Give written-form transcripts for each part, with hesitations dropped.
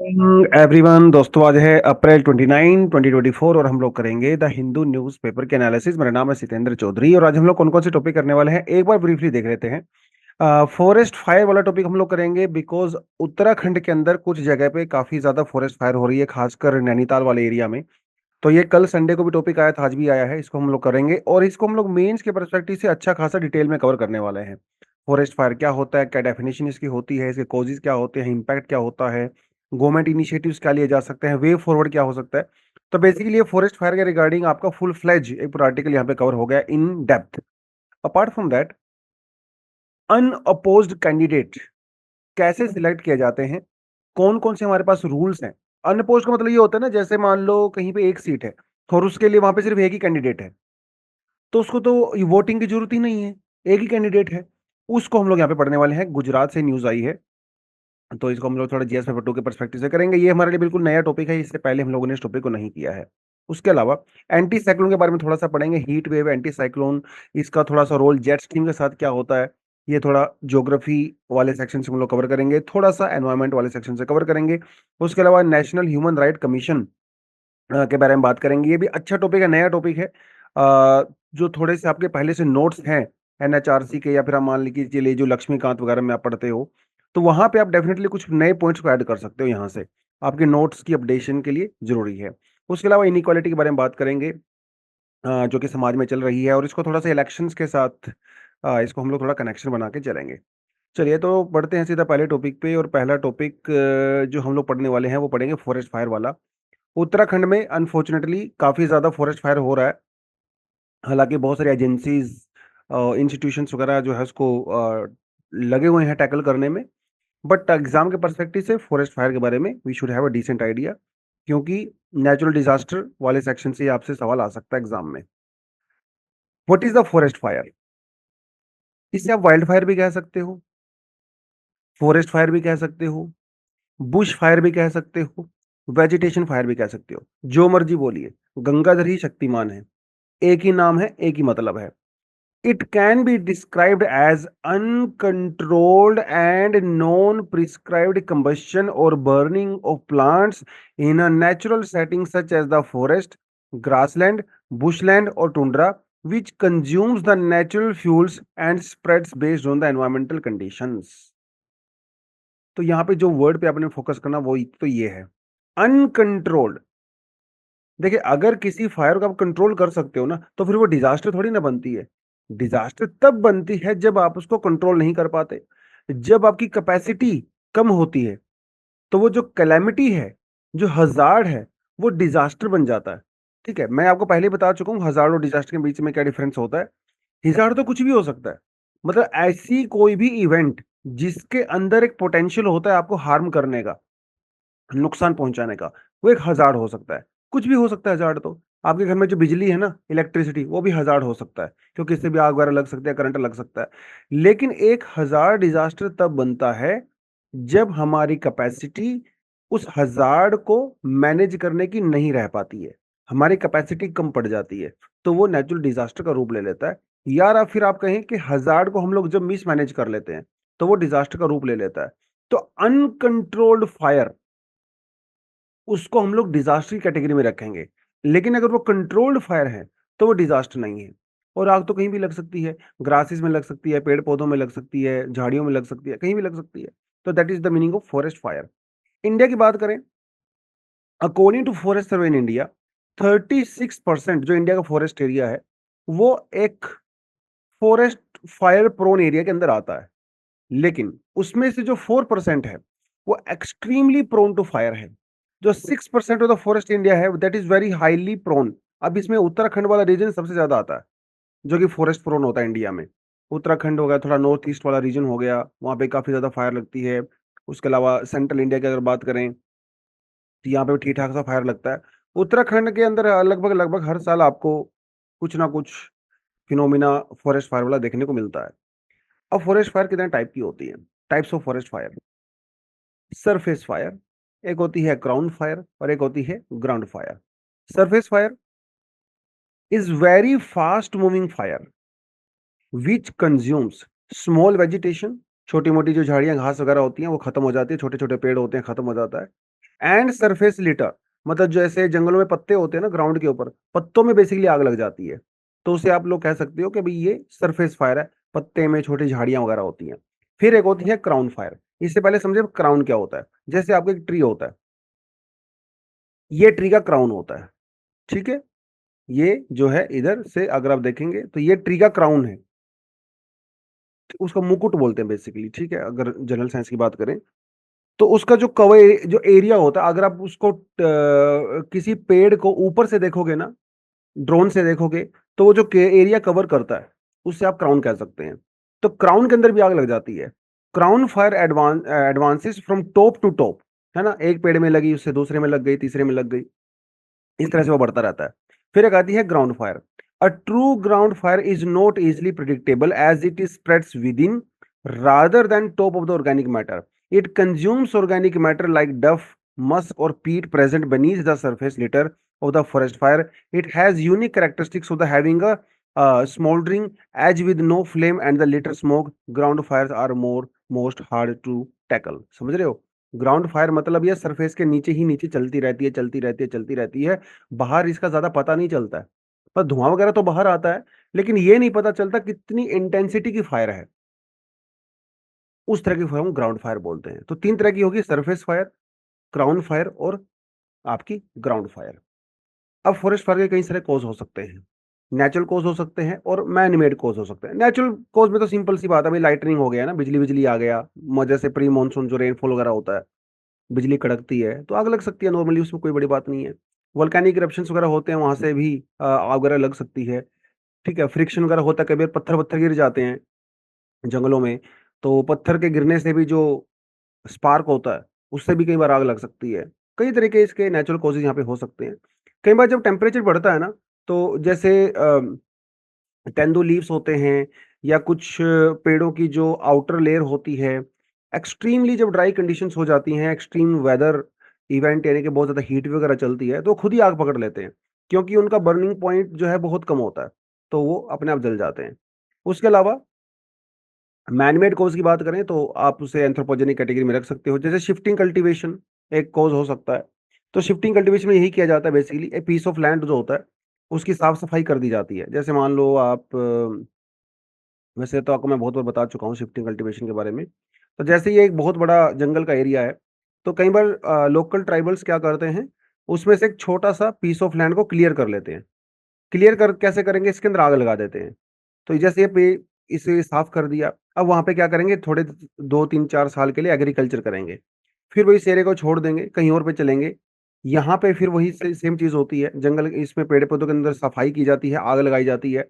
Everyone दोस्तों, आज है अप्रैल 29 2024 और हम लोग करेंगे द हिंदू न्यूज़पेपर के एनालिसिस। मेरा नाम है सितेंद्र चौधरी और आज हम लोग कौन कौन से टॉपिक करने वाले हैं एक बार ब्रीफली देख लेते हैं। फॉरेस्ट फायर वाला टॉपिक हम लोग करेंगे बिकॉज उत्तराखंड के अंदर कुछ जगह पे काफी ज्यादा फॉरेस्ट फायर हो रही है, खासकर नैनीताल वाले एरिया में। तो ये कल संडे को भी टॉपिक आया था, आज भी आया है, इसको हम लोग करेंगे और इसको हम लोग मेंस के पर्सपेक्टिव से अच्छा खासा डिटेल में कवर करने वाले हैं। फॉरेस्ट फायर क्या होता है, क्या डेफिनेशन इसकी होती है, इसके कॉजेज क्या होते हैं, इम्पैक्ट क्या होता है, गवर्नमेंट इनिशिएटिव्स क्या लिए जा सकते हैं, वे फॉरवर्ड क्या हो सकता है। तो बेसिकली ये फॉरेस्ट फायर के रिगार्डिंग आपका फुल फ्लेज एक पूरा आर्टिकल यहाँ पे कवर हो गया in depth. Apart from that, unopposed candidate कैसे सिलेक्ट किए जाते हैं, कौन कौन से हमारे पास रूल्स हैं। अनअपोज्ड का मतलब ये होता है ना, जैसे मान लो कहीं पे एक सीट है और उसके लिए वहां पे सिर्फ एक ही कैंडिडेट है, तो उसको तो वोटिंग की जरूरत ही नहीं है, एक ही कैंडिडेट है। उसको हम लोग यहाँ पे पढ़ने वाले हैं। गुजरात से न्यूज आई है, तो इसको हम लोग थोड़ा जीएस पेपर 2 के पर्सपेक्टिव से करेंगे। ये हमारे लिए बिल्कुल नया टॉपिक है, इससे पहले हम लोगों ने इस टॉपिक को नहीं किया है। उसके अलावा एंटी साइक्लोन के बारे में थोड़ा सा पढ़ेंगे, हीट वेव, एंटी साइक्लोन, इसका थोड़ा सा रोल जेट स्ट्रीम के साथ क्या होता है। ये थोड़ा ज्योग्राफी वाले सेक्शन से हम लोग कवर करेंगे, थोड़ा सा एनवायरमेंट वाले सेक्शन से कवर करेंगे। उसके अलावा नेशनल ह्यूमन राइट कमीशन के बारे में बात करेंगे। ये भी अच्छा टॉपिक है, नया टॉपिक है। जो थोड़े से आपके पहले से नोट्स हैं एनएचआरसी के, या फिर आप मान लीजिए चलिए जो लक्ष्मीकांत वगैरह में आप पढ़ते हो, तो वहां पे आप डेफिनेटली कुछ नए पॉइंट्स को ऐड कर सकते हो यहाँ से, आपके नोट्स की अपडेशन के लिए जरूरी है। उसके अलावा इनइक्वालिटी के बारे में बात करेंगे, जो कि समाज में चल रही है, और इसको थोड़ा सा इलेक्शंस के साथ इसको हम लोग थोड़ा कनेक्शन बना के चलेंगे। चलिए तो बढ़ते हैं सीधा पहले टॉपिक पे, और पहला टॉपिक जो हम लोग पढ़ने वाले हैं वो पढ़ेंगे फॉरेस्ट फायर वाला। उत्तराखंड में अनफॉर्चुनेटली काफी ज्यादा फॉरेस्ट फायर हो रहा है। हालांकि बहुत सारी एजेंसीज, इंस्टीट्यूशंस वगैरह जो है उसको लगे हुए हैं टैकल करने में। बट एग्जाम के पर्सपेक्टिव से फॉरेस्ट फायर के बारे में we should have a decent idea, क्योंकि नेचुरल डिजास्टर वाले सेक्शन से आपसे सवाल आ सकता है एग्जाम में। What is the forest fire? इसे आप वाइल्ड फायर भी कह सकते हो, फॉरेस्ट फायर भी कह सकते हो, बुश फायर भी कह सकते हो, वेजिटेशन फायर भी कह सकते हो, जो मर्जी बोलिए। गंगाधर ही शक्तिमान है, एक ही नाम है, एक ही मतलब है। It can be described as uncontrolled and non-prescribed combustion or burning of plants in a natural setting such as the forest, grassland, bushland, or tundra, which consumes the natural fuels and spreads based on the environmental conditions. तो यहाँ पे जो word पे आपने focus करना वो तो ये है, अनकंट्रोल्ड। देखिए, अगर किसी फायर को आप कंट्रोल कर सकते हो ना, तो फिर वो डिजास्टर थोड़ी ना बनती है। डिजास्टर तब बनती है जब आप उसको कंट्रोल नहीं कर पाते, जब आपकी कैपेसिटी कम होती है। तो वो जो कैलेमिटी है, जो हजार्ड है, वो डिजास्टर बन जाता है। ठीक है, मैं आपको पहले ही बता चुका हूँ हजार्ड और डिजास्टर के बीच में क्या डिफरेंस होता है। हिजार्ड तो कुछ भी हो सकता है, मतलब ऐसी कोई भी इवेंट जिसके अंदर एक पोटेंशियल होता है आपको हार्म करने का, नुकसान पहुंचाने का, वो एक हजार्ड हो सकता है। कुछ भी हो सकता है हजार्ड तो। आपके घर में जो बिजली है ना, इलेक्ट्रिसिटी, वो भी हजार्ड हो सकता है, क्योंकि इससे भी आग वगैरह लग सकता है, करंट लग सकता है। लेकिन एक हजार्ड डिजास्टर तब बनता है जब हमारी कैपेसिटी उस हजार्ड को मैनेज करने की नहीं रह पाती है, हमारी कैपेसिटी कम पड़ जाती है, तो वो नेचुरल डिजास्टर का रूप ले लेता है। यार आप फिर आप कहें कि हजार्ड को हम लोग जब मिस मैनेज कर लेते हैं, तो वो डिजास्टर का रूप ले लेता है। तो अनकंट्रोल्ड फायर, उसको हम लोग डिजास्टर की कैटेगरी में रखेंगे। लेकिन अगर वो कंट्रोल्ड फायर है, तो वो डिजास्टर नहीं है। और आग तो कहीं भी लग सकती है, ग्रासेस में लग सकती है, पेड़ पौधों में लग सकती है, झाड़ियों में लग सकती है, कहीं भी लग सकती है। तो that is the meaning of forest fire. India की बात करें, according to forest survey in India, 36% जो इंडिया का फॉरेस्ट एरिया है, वो एक फॉरेस्ट फायर प्रोन एरिया के अंदर आता है। लेकिन उसमें से जो 4% है, वो एक्सट्रीमली प्रोन टू फायर है। जो 6% ऑफ द फॉरेस्ट इंडिया है, that is very highly prone. अब इसमें उत्तराखंड वाला रीजन सबसे ज्यादा आता है, जो कि फॉरेस्ट प्रोन होता है इंडिया में। उत्तराखंड हो गया, थोड़ा नॉर्थ ईस्ट वाला रीजन हो गया, वहां पे काफी ज्यादा फायर लगती है। उसके अलावा सेंट्रल इंडिया की अगर बात करें, तो यहाँ पे भी ठीक ठाक सा फायर लगता है। उत्तराखंड के अंदर लगभग लगभग हर साल आपको कुछ ना कुछ फिनोमिना फॉरेस्ट फायर वाला देखने को मिलता है। अब फॉरेस्ट फायर कितने टाइप की होती है? Types of forest fire: surface fire, एक होती है ग्राउंड फायर, और एक होती है ground fire. Surface fire is very fast moving fire which consumes small vegetation. छोटी मोटी जो झाड़ियां घास वगैरह होती हैं वो खत्म हो जाती है, छोटे छोटे पेड़ होते हैं, खत्म हो जाता है। एंड सरफेस लिटर, मतलब जैसे जंगलों में पत्ते होते हैं ना ग्राउंड के ऊपर, पत्तों में बेसिकली आग लग जाती है, तो उसे आप लोग कह सकते हो कि भाई ये सरफेस फायर है, पत्ते में छोटी झाड़ियां वगैरह होती हैं। फिर एक होती है क्राउन फायर। इससे पहले समझे क्राउन क्या होता है। जैसे आपका एक ट्री होता है, ये ट्री का क्राउन होता है, ठीक है। ये जो है इधर से अगर आप देखेंगे तो ये ट्री का क्राउन है, उसका मुकुट बोलते हैं बेसिकली, ठीक है, अगर जनरल साइंस की बात करें। तो उसका जो कवर जो एरिया होता है, अगर आप उसको किसी पेड़ को ऊपर से देखोगे ना, ड्रोन से देखोगे, तो वो जो एरिया कवर करता है उससे आप क्राउन कह सकते हैं। तो क्राउन के अंदर भी आग लग जाती है। Crown fire advances from top to top, है ना, एक पेड़ में लगी, उससे दूसरे में लग गई, तीसरे में लग गई, इस तरह से वो बढ़ता रहता है। फिर एक आती है ground fire. A true ground fire is not easily predictable as it is spreads within rather than top of the organic matter. It consumes organic matter like duff, musk, or peat present beneath the surface litter of the forest fire. It has unique characteristics of the having a smoldering edge with no flame and the litter smoke. Ground fires are more most hard to tackle. समझ रहे हो। Ground fire मतलब ये surface के नीचे ही नीचे चलती रहती है, चलती रहती है, चलती रहती है। बाहर इसका ज्यादा पता नहीं चलता है, पर धुआं वगैरह तो बाहर आता है, लेकिन ये नहीं पता चलता कितनी इंटेंसिटी की फायर है। उस तरह की फायर हम ग्राउंड फायर बोलते हैं। तो तीन तरह की होगी, सरफेस फायर, क्राउन फायर और आपकी ग्राउंड फायर। अब फॉरेस्ट फायर के कई सारे कॉज हो सकते हैं। नेचुरल कॉज हो सकते हैं और मैन मेड कॉज हो सकते हैं। नेचुरल कॉज में तो सिंपल सी बात है भाई, लाइटनिंग हो गया ना, बिजली बिजली आ गया, मजे से प्री मानसून जो रेनफॉल वगैरह होता है, बिजली कड़कती है तो आग लग सकती है नॉर्मली, उसमें कोई बड़ी बात नहीं है। वोल्केनिक इरप्शंस वगैरह होते हैं, वहां से भी आग वगैरह लग सकती है। ठीक है, फ्रिक्शन वगैरह होता है, कई बार पत्थर वत्थर गिर जाते हैं जंगलों में, तो पत्थर के गिरने से भी जो स्पार्क होता है उससे भी कई बार आग लग सकती है। कई तरह के इसके नेचुरल कॉजेज यहाँ पे हो सकते हैं। कई बार जब टेम्परेचर बढ़ता है ना, तो जैसे तेंदू लीव्स होते हैं या कुछ पेड़ों की जो आउटर लेयर होती है, एक्सट्रीमली जब ड्राई कंडीशंस हो जाती हैं, एक्सट्रीम वेदर इवेंट यानी कि बहुत ज़्यादा हीट वगैरह चलती है, तो खुद ही आग पकड़ लेते हैं, क्योंकि उनका बर्निंग पॉइंट जो है बहुत कम होता है, तो वो अपने आप जल जाते हैं। उसके अलावा मैनमेड कॉज की बात करें तो आप उसे एंथ्रोपोजेनिक कैटेगरी में रख सकते हो। जैसे शिफ्टिंग कल्टीवेशन एक कॉज हो सकता है। तो शिफ्टिंग कल्टीवेशन में यही किया जाता है, basically a piece of land जो होता है उसकी साफ सफाई कर दी जाती है। जैसे मान लो आप वैसे तो आपको मैं बहुत बार बता चुका हूँ शिफ्टिंग कल्टीवेशन के बारे में। तो जैसे ये एक बहुत बड़ा जंगल का एरिया है, तो कई बार लोकल ट्राइबल्स क्या करते हैं, उसमें से एक छोटा सा पीस ऑफ लैंड को क्लियर कर लेते हैं। क्लियर कर कैसे करेंगे, इसके अंदर आग लगा देते हैं। तो जैसे ये पे इसे साफ कर दिया, अब वहां पे क्या करेंगे, थोड़े 2 3 4 साल के लिए एग्रीकल्चर करेंगे, फिर वही एरिया को छोड़ देंगे, कहीं और पे चलेंगे। यहाँ पे फिर वही सेम चीज होती है, जंगल इसमें पेड़ पौधों के अंदर सफाई की जाती है, आग लगाई जाती है,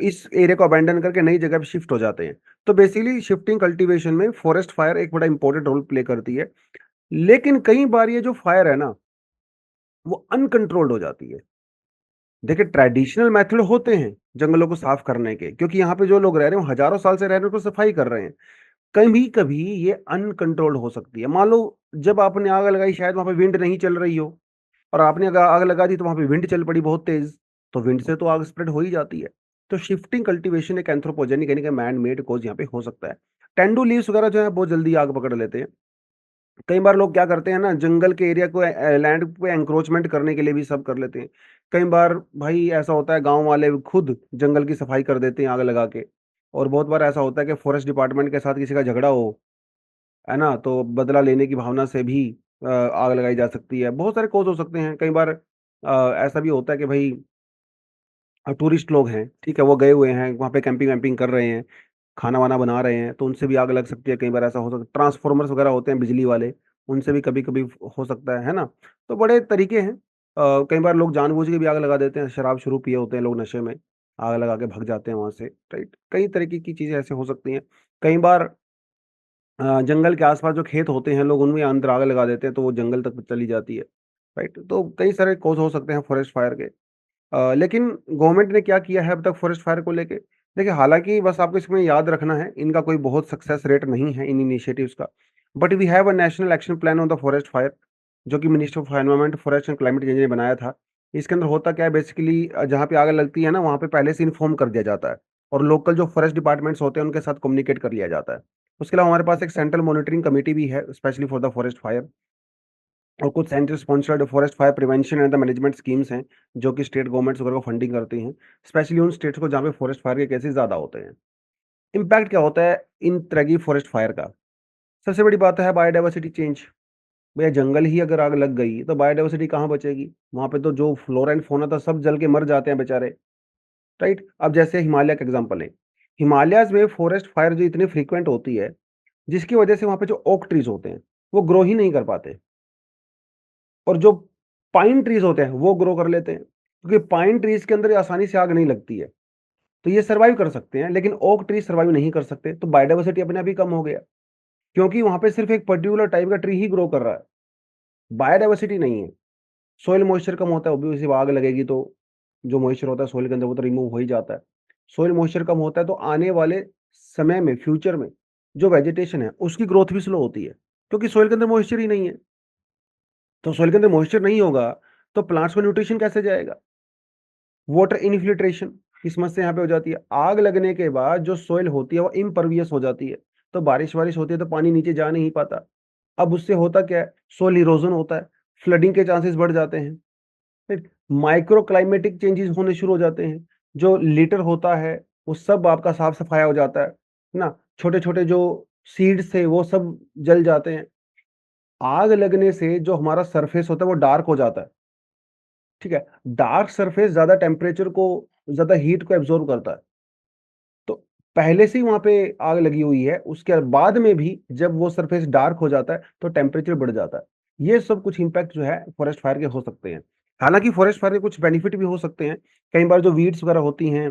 इस एरिया को अबैंडन करके नई जगह पे शिफ्ट हो जाते हैं। तो बेसिकली शिफ्टिंग कल्टीवेशन में फॉरेस्ट फायर एक बड़ा इंपॉर्टेंट रोल प्ले करती है। लेकिन कई बार ये जो फायर है ना, वो अनकंट्रोल्ड हो जाती है। देखिए, ट्रेडिशनल मेथड होते हैं जंगलों को साफ करने के, क्योंकि यहाँ पे जो लोग रह रहे हैं वो हजारों साल से रह रहे हैं, तो सफाई कर रहे हैं। कभी कभी ये अनकंट्रोल्ड हो सकती है। मान लो जब आपने आग लगाई, शायद वहां पे विंड नहीं चल रही हो, और आपने अगर आग लगा दी तो वहां पे विंड चल पड़ी बहुत तेज, तो विंड से तो आग स्प्रेड हो ही जाती है। तो शिफ्टिंग कल्टीवेशन एक एंथ्रोपोजेनिक यानी कि मैन मेड कॉज यहाँ पे हो सकता है। टेंडू लीव्स वगैरह जो है बहुत जल्दी आग पकड़ लेते हैं। कई बार लोग क्या करते हैं ना, जंगल के एरिया को लैंड पे एंक्रोचमेंट करने के लिए भी सब कर लेते हैं। कई बार भाई ऐसा होता है, गांव वाले खुद जंगल की सफाई कर देते हैं आग लगा के। और बहुत बार ऐसा होता है कि फॉरेस्ट डिपार्टमेंट के साथ किसी का झगड़ा हो, है ना, तो बदला लेने की भावना से भी आग लगाई जा सकती है। बहुत सारे कॉज हो सकते हैं। कई बार ऐसा भी होता है कि भाई टूरिस्ट लोग हैं, ठीक है, वो गए हुए हैं वहाँ पे, कैंपिंग वैम्पिंग कर रहे हैं, खाना वाना बना रहे हैं, तो उनसे भी आग लग सकती है। कई बार ऐसा हो सकता है, ट्रांसफॉर्मर्स वगैरह होते हैं बिजली वाले, उनसे भी कभी कभी हो सकता है ना। तो बड़े तरीके हैं। कई बार लोग जानबूझ के भी आग लगा देते हैं, शराब शुरू पिए होते हैं लोग, नशे में आग लगा के भाग जाते हैं वहां से, राइट। कई तरीके की चीजें ऐसे हो सकती हैं। कई बार जंगल के आसपास जो खेत होते हैं, लोग उनमें अंदर आग लगा देते हैं, तो वो जंगल तक चली जाती है, राइट। तो कई सारे कॉज हो सकते हैं फॉरेस्ट फायर के। लेकिन गवर्नमेंट ने क्या किया है अब तक फॉरेस्ट फायर को लेके। देखिए, हालांकि बस आपको इसमें याद रखना है, इनका कोई बहुत सक्सेस रेट नहीं है इन इनिशिएटिव्स का। But we have a national action plan on the forest fire, जो कि minister of environment, forest and climate change ने बनाया था। इसके अंदर होता क्या है, बेसिकली जहाँ पे आग लगती है ना, वहाँ पे पहले से इन्फॉर्म कर दिया जाता है, और लोकल जो फॉरेस्ट डिपार्टमेंट्स होते हैं उनके साथ कम्युनिकेट कर लिया जाता है। उसके अलावा हमारे पास एक सेंट्रल मॉनिटरिंग कमेटी भी है, specially for the forest fire. और कुछ centre sponsored forest fire prevention and the management schemes हैं, जो कि स्टेट गवर्नमेंट्स वगैरह को फंडिंग करती हैं, स्पेशली उन स्टेट्स को जहाँ पे फॉरेस्ट फायर के केसेस ज़्यादा होते हैं। इम्पैक्ट क्या होता है इन तरह की फॉरेस्ट फायर का? सबसे बड़ी बात है बायोडाइवर्सिटी चेंज। भैया जंगल ही अगर आग लग गई तो बायोडाइवर्सिटी कहाँ बचेगी? वहाँ पे तो जो फ्लोरा एंड फौना था सब जल के मर जाते हैं बेचारे, राइट? अब जैसे हिमालय का एग्जांपल है, हिमालयाज़ में फॉरेस्ट फायर जो इतनी फ्रीक्वेंट होती है, जिसकी वजह से वहाँ पे जो ओक ट्रीज़ होते हैं, वो ग्रो ही नहीं कर पाते, और जो पाइन ट्रीज़ होते हैं, वो ग्रो कर लेते हैं, क्योंकि पाइन ट्रीज़ के अंदर आसानी से आग नहीं लगती है, तो ये सर्वाइव कर सकते हैं, लेकिन ओक ट्री सर्वाइव नहीं कर सकते, तो बायोडाइवर्सिटी अपने आप ही कम हो गया, क्योंकि वहाँ पे सिर्फ एक पर्टिकुलर टाइप का ट्री ही ग्रो कर रहा है, बायोडाइवर्सिटी नहीं है। सोइल मॉइस्चर कम होता है, ऑब्वियसली आग लगेगी तो जो मॉइस्चर होता है सोइल के अंदर वो तो रिमूव हो ही जाता है। सोइल मॉइस्चर कम होता है तो आने वाले समय में, फ्यूचर में जो वेजिटेशन है उसकी ग्रोथ भी स्लो होती है, क्योंकि सोइल के अंदर मॉइस्चर ही नहीं है। तो सोइल के अंदर मॉइस्चर नहीं होगा तो प्लांट्स को न्यूट्रिशन कैसे जाएगा? वाटर इनफिल्ट्रेशन की समस्या यहाँ पे हो जाती है। आग लगने के बाद जो सोइल होती है वो इम्परवियस हो जाती है, तो बारिश वारिश होती है तो पानी नीचे जा नहीं पाता। अब उससे होता क्या है, सोइल इरोजन होता है, फ्लडिंग के चांसेस बढ़ जाते हैं, फिर माइक्रो क्लाइमेटिक चेंजेस होने शुरू हो जाते हैं, जो लिटर होता है वो सब आपका साफ सफाया हो जाता है ना, छोटे छोटे जो सीड्स थे वो सब जल जाते हैं। आग लगने से जो हमारा सरफेस होता है वो डार्क हो जाता है, ठीक है? डार्क सरफेस ज्यादा टेम्परेचर को, ज्यादा हीट को एब्जॉर्ब करता है, तो पहले से ही वहां पे आग लगी हुई है, उसके बाद में भी जब वो सरफेस डार्क हो जाता है तो टेम्परेचर बढ़ जाता है। ये सब कुछ इम्पैक्ट जो है फॉरेस्ट फायर के हो सकते हैं। हालांकि फॉरेस्ट फायर के कुछ बेनिफिट भी हो सकते हैं। कई बार जो वीड्स वगैरह होती हैं